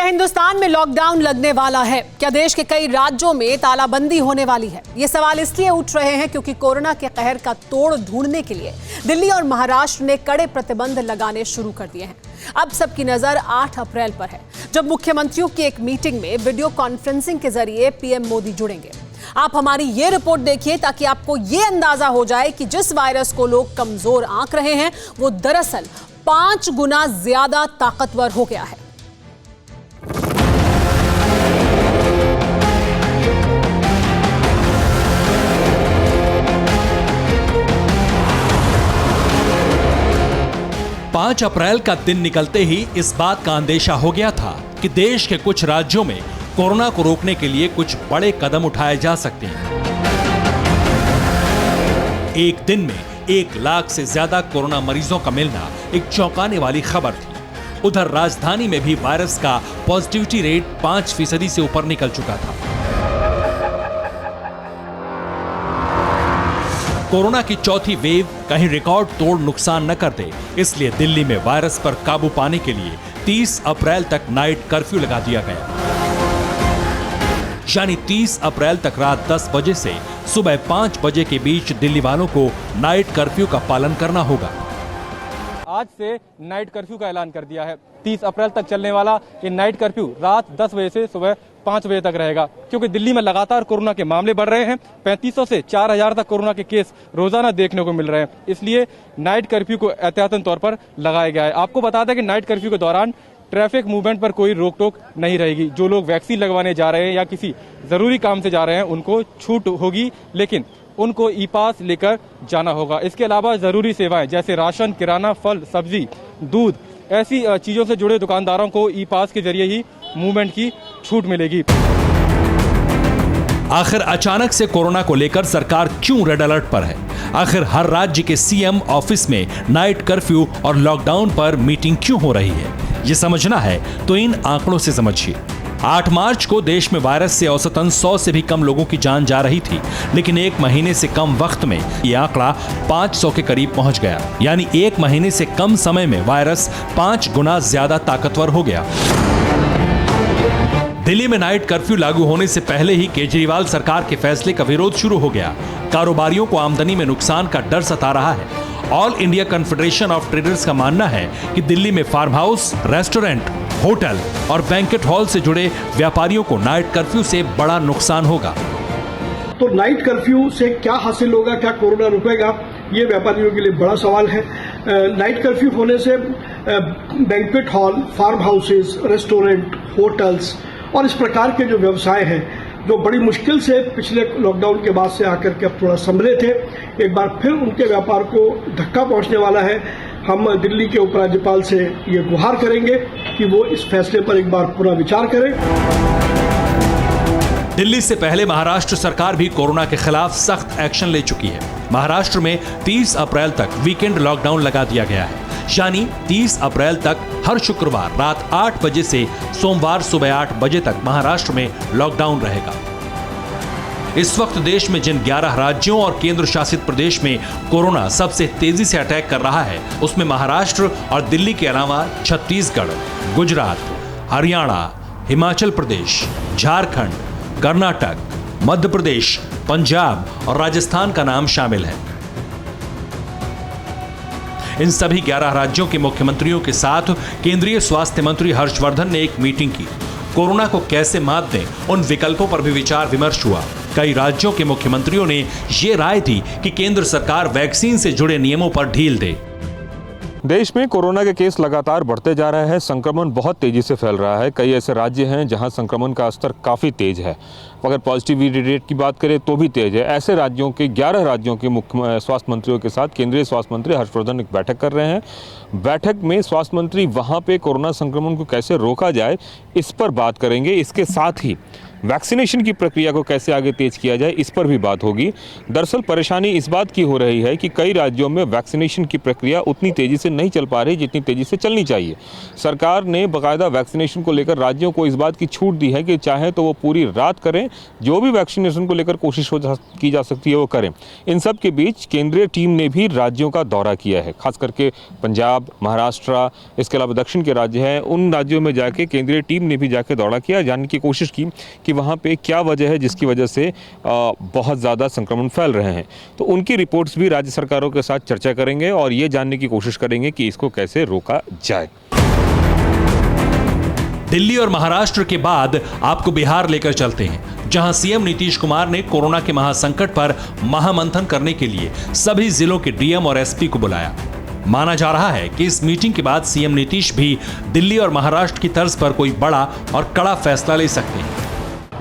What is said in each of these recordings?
क्या हिंदुस्तान में लॉकडाउन लगने वाला है? क्या देश के कई राज्यों में तालाबंदी होने वाली है? ये सवाल इसलिए उठ रहे हैं क्योंकि कोरोना के कहर का तोड़ ढूंढने के लिए दिल्ली और महाराष्ट्र ने कड़े प्रतिबंध लगाने शुरू कर दिए हैं। अब सबकी नजर 8 अप्रैल पर है, जब मुख्यमंत्रियों की एक मीटिंग में वीडियो कॉन्फ्रेंसिंग के जरिए पीएम मोदी जुड़ेंगे। आप हमारी ये रिपोर्ट देखिए ताकि आपको ये अंदाजा हो जाए कि जिस वायरस को लोग कमजोर आंक रहे हैं वो दरअसल 5 गुना ज्यादा ताकतवर हो गया है। पांच अप्रैल का दिन निकलते ही इस बात का अंदेशा हो गया था कि देश के कुछ राज्यों में कोरोना को रोकने के लिए कुछ बड़े कदम उठाए जा सकते हैं। एक दिन में 1 लाख से ज्यादा कोरोना मरीजों का मिलना एक चौंकाने वाली खबर थी। उधर राजधानी में भी वायरस का पॉजिटिविटी रेट 5% से ऊपर निकल चुका था। कोरोना की चौथी वेव कहीं रिकॉर्ड तोड़ नुकसान न कर दे, इसलिए दिल्ली में वायरस पर काबू पाने के लिए 30 अप्रैल तक नाइट कर्फ्यू लगा दिया गया। यानी 30 अप्रैल तक रात 10 बजे से सुबह 5 बजे के बीच दिल्ली वालों को नाइट कर्फ्यू का पालन करना होगा। आज से नाइट कर्फ्यू का ऐलान कर दिया है। 30 अप्रैल तक चलने वाला ये नाइट कर्फ्यू रात 10 बजे से सुबह 5 बजे तक रहेगा, क्योंकि दिल्ली में लगातार कोरोना के मामले बढ़ रहे हैं। 3500 से 4000 तक कोरोना के केस रोजाना देखने को मिल रहे हैं, इसलिए नाइट कर्फ्यू को एहतियातन तौर पर लगाया गया है। आपको बता दें कि नाइट कर्फ्यू के दौरान ट्रैफिक मूवमेंट पर कोई रोक टोक नहीं रहेगी। जो लोग वैक्सीन लगवाने जा रहे हैं या किसी जरूरी काम से जा रहे हैं उनको छूट होगी, लेकिन उनको ई पास लेकर जाना होगा। इसके अलावा जरूरी सेवाएं जैसे राशन, किराना, फल, सब्जी, दूध, ऐसी चीजों से जुड़े दुकानदारों को ई पास के जरिए ही मूवमेंट की छूट मिलेगी। आखिर अचानक से कोरोना को लेकर सरकार क्यों रेड अलर्ट पर है? आखिर हर राज्य के सीएम ऑफिस में नाइट कर्फ्यू और लॉकडाउन पर मीटिंग क्यों हो रही है? ये समझना है तो इन आंकड़ों से समझिए। 8 मार्च को देश में वायरस से औसतन 100 से भी कम लोगों की जान जा रही थी, लेकिन 1 महीने से कम वक्त में ये आंकड़ा 500 के करीब पहुंच गया। यानी 1 महीने से कम समय में वायरस 5 गुना ज्यादा ताकतवर हो गया। दिल्ली में नाइट कर्फ्यू लागू होने से पहले ही केजरीवाल सरकार के फैसले का विरोध शुरू हो गया। कारोबारियों को आमदनी में नुकसान का डर सता रहा है। All India confederation of traders का मानना है कि दिल्ली में फार्म हाउस, रेस्टोरेंट, होटल और बैंकेट हॉल से जुड़े व्यापारियों को नाइट कर्फ्यू से बड़ा नुकसान होगा। तो नाइट कर्फ्यू से क्या हासिल होगा, क्या कोरोना रुकेगा, ये व्यापारियों के लिए बड़ा सवाल है। नाइट कर्फ्यू होने से banquet hall, farm houses, restaurant, hotels और इस प्रकार के जो व्यवसाय हैं, जो बड़ी मुश्किल से पिछले लॉकडाउन के बाद से आकर के अब थोड़ा संभले थे, एक बार फिर उनके व्यापार को धक्का पहुंचने वाला है। हम दिल्ली के उपराज्यपाल से ये गुहार करेंगे कि वो इस फैसले पर एक बार पूरा विचार करें। दिल्ली से पहले महाराष्ट्र सरकार भी कोरोना के खिलाफ सख्त एक्शन ले चुकी है। महाराष्ट्र में 30 अप्रैल तक वीकेंड लॉकडाउन लगा दिया गया है, यानी 30 अप्रैल तक हर शुक्रवार रात 8 बजे से सोमवार सुबह 8 बजे तक महाराष्ट्र में लॉकडाउन रहेगा। इस वक्त देश में जिन 11 राज्यों और केंद्र शासित प्रदेश में कोरोना सबसे तेजी से अटैक कर रहा है, उसमें महाराष्ट्र और दिल्ली के अलावा छत्तीसगढ़, गुजरात, हरियाणा, हिमाचल प्रदेश, झारखंड, कर्नाटक, मध्य प्रदेश, पंजाब और राजस्थान का नाम शामिल है। इन सभी 11 राज्यों के मुख्यमंत्रियों के साथ केंद्रीय स्वास्थ्य मंत्री हर्षवर्धन ने एक मीटिंग की। कोरोना को कैसे मात दें, उन विकल्पों पर भी विचार विमर्श हुआ। कई राज्यों के मुख्यमंत्रियों ने ये राय दी कि केंद्र सरकार वैक्सीन से जुड़े नियमों पर ढील दे। देश में कोरोना के केस लगातार बढ़ते जा रहे हैं। संक्रमण बहुत तेजी से फैल रहा है। कई ऐसे राज्य हैं जहां संक्रमण का स्तर काफ़ी तेज है। अगर पॉजिटिविटी रेट की बात करें तो भी तेज है। ऐसे राज्यों के 11 राज्यों के मुख्य स्वास्थ्य मंत्रियों के साथ केंद्रीय स्वास्थ्य मंत्री हर्षवर्धन एक बैठक कर रहे हैं। बैठक में स्वास्थ्य मंत्री वहां पे कोरोना संक्रमण को कैसे रोका जाए इस पर बात करेंगे। इसके साथ ही वैक्सीनेशन की प्रक्रिया को कैसे आगे तेज किया जाए, इस पर भी बात होगी। दरअसल परेशानी इस बात की हो रही है कि कई राज्यों में वैक्सीनेशन की प्रक्रिया उतनी तेज़ी से नहीं चल पा रही जितनी तेज़ी से चलनी चाहिए। सरकार ने बाकायदा वैक्सीनेशन को लेकर राज्यों को इस बात की छूट दी है कि चाहे तो वो पूरी रात करें, जो भी वैक्सीनेशन को लेकर कोशिश की जा सकती है वो करें। इन सब के बीच केंद्रीय टीम ने भी राज्यों का दौरा किया है, खास करके पंजाब, महाराष्ट्र, इसके अलावा दक्षिण के राज्य हैं, उन राज्यों में जाके केंद्रीय टीम ने भी जाके दौरा किया, जानने की कोशिश की कि वहाँ पे क्या वजह है जिसकी वजह से बहुत ज़्यादा संक्रमण फैल रहे हैं। तो उनकी रिपोर्ट्स भी राज्य सरकारों के साथ चर्चा करेंगे और ये जानने की कोशिश करेंगे कि इसको कैसे रोका जाए। दिल्ली और महाराष्ट्र के बाद आपको बिहार लेकर चलते हैं, जहां सीएम नीतीश कुमार ने कोरोना के महासंकट पर महामंथन करने के लिए सभी जिलों के डीएम और एसपी को बुलाया। माना जा रहा है कि इस मीटिंग के बाद सीएम नीतीश भी दिल्ली और महाराष्ट्र की तर्ज पर कोई बड़ा और कड़ा फैसला ले सकते हैं।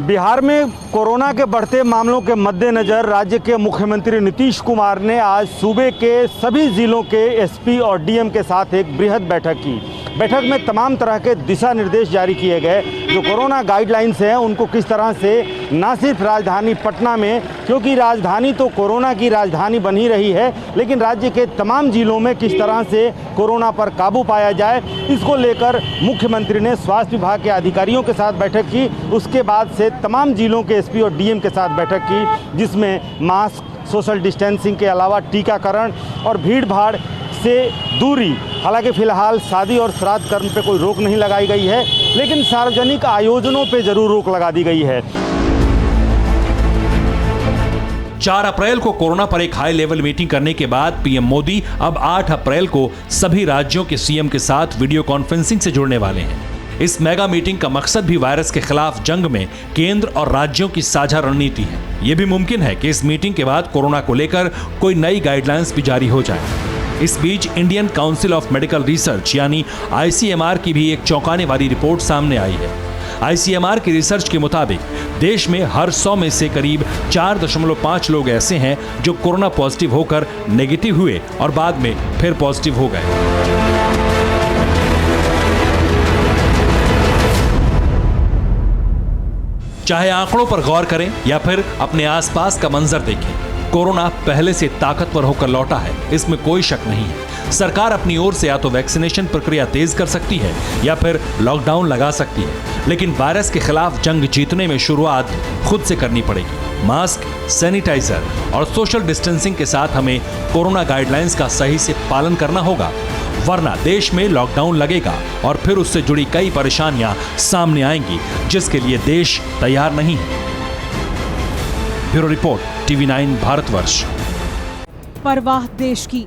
बिहार में कोरोना के बढ़ते मामलों के मद्देनजर राज्य के मुख्यमंत्री नीतीश कुमार ने आज सूबे के सभी जिलों के एसपी और डीएम के साथ एक बृहद बैठक की। बैठक में तमाम तरह के दिशा निर्देश जारी किए गए, जो कोरोना गाइडलाइंस हैं उनको किस तरह से न सिर्फ राजधानी पटना में, क्योंकि राजधानी तो कोरोना की राजधानी बन ही रही है, लेकिन राज्य के तमाम जिलों में किस तरह से कोरोना पर काबू पाया जाए, इसको लेकर मुख्यमंत्री ने स्वास्थ्य विभाग के अधिकारियों के साथ बैठक की। उसके बाद से तमाम जिलों के एसपी और डीएम के साथ बैठक की, जिसमें मास्क, सोशल डिस्टेंसिंग के अलावा टीकाकरण और भीड़ भाड़ से दूरी, हालांकि फिलहाल शादी और श्राद्ध कर्म पे कोई रोक नहीं लगाई गई है, लेकिन सार्वजनिक आयोजनों पे जरूर रोक लगा दी गई है। 4 अप्रैल को कोरोना पर एक हाई लेवल मीटिंग करने के बाद पीएम मोदी अब 8 अप्रैल को सभी राज्यों के सीएम के साथ वीडियो कॉन्फ्रेंसिंग से जुड़ने वाले हैं। इस मेगा मीटिंग का मकसद भी वायरस के खिलाफ जंग में केंद्र और राज्यों की साझा रणनीति है। यह भी मुमकिन है कि इस मीटिंग के बाद कोरोना को लेकर कोई नई गाइडलाइंस भी जारी हो जाए। इस बीच Indian Council of Medical Research यानी आईसीएमआर की भी एक चौंकाने वाली रिपोर्ट सामने आई है। आईसीएमआर की रिसर्च के मुताबिक देश में हर 100 में से करीब 4.5 लोग ऐसे हैं जो कोरोना पॉजिटिव होकर नेगेटिव हुए और बाद में फिर पॉजिटिव हो गए। चाहे आंकड़ों पर गौर करें या फिर अपने आसपास का मंजर देखें, कोरोना पहले से ताकतवर होकर लौटा है, इसमें कोई शक नहीं है। सरकार अपनी ओर से या तो वैक्सीनेशन प्रक्रिया तेज कर सकती है या फिर लॉकडाउन लगा सकती है, लेकिन वायरस के खिलाफ जंग जीतने में शुरुआत खुद से करनी पड़ेगी। मास्क, सैनिटाइजर और सोशल डिस्टेंसिंग के साथ हमें कोरोना गाइडलाइंस का सही से पालन करना होगा, वरना देश में लॉकडाउन लगेगा और फिर उससे जुड़ी कई परेशानियां सामने आएंगी, जिसके लिए देश तैयार नहीं है। Bureau report, TV9 Bharatvarsh. परवाह देश की,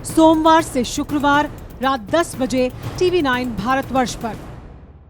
सोमवार से शुक्रवार रात 10 बजे TV9 भारतवर्ष पर।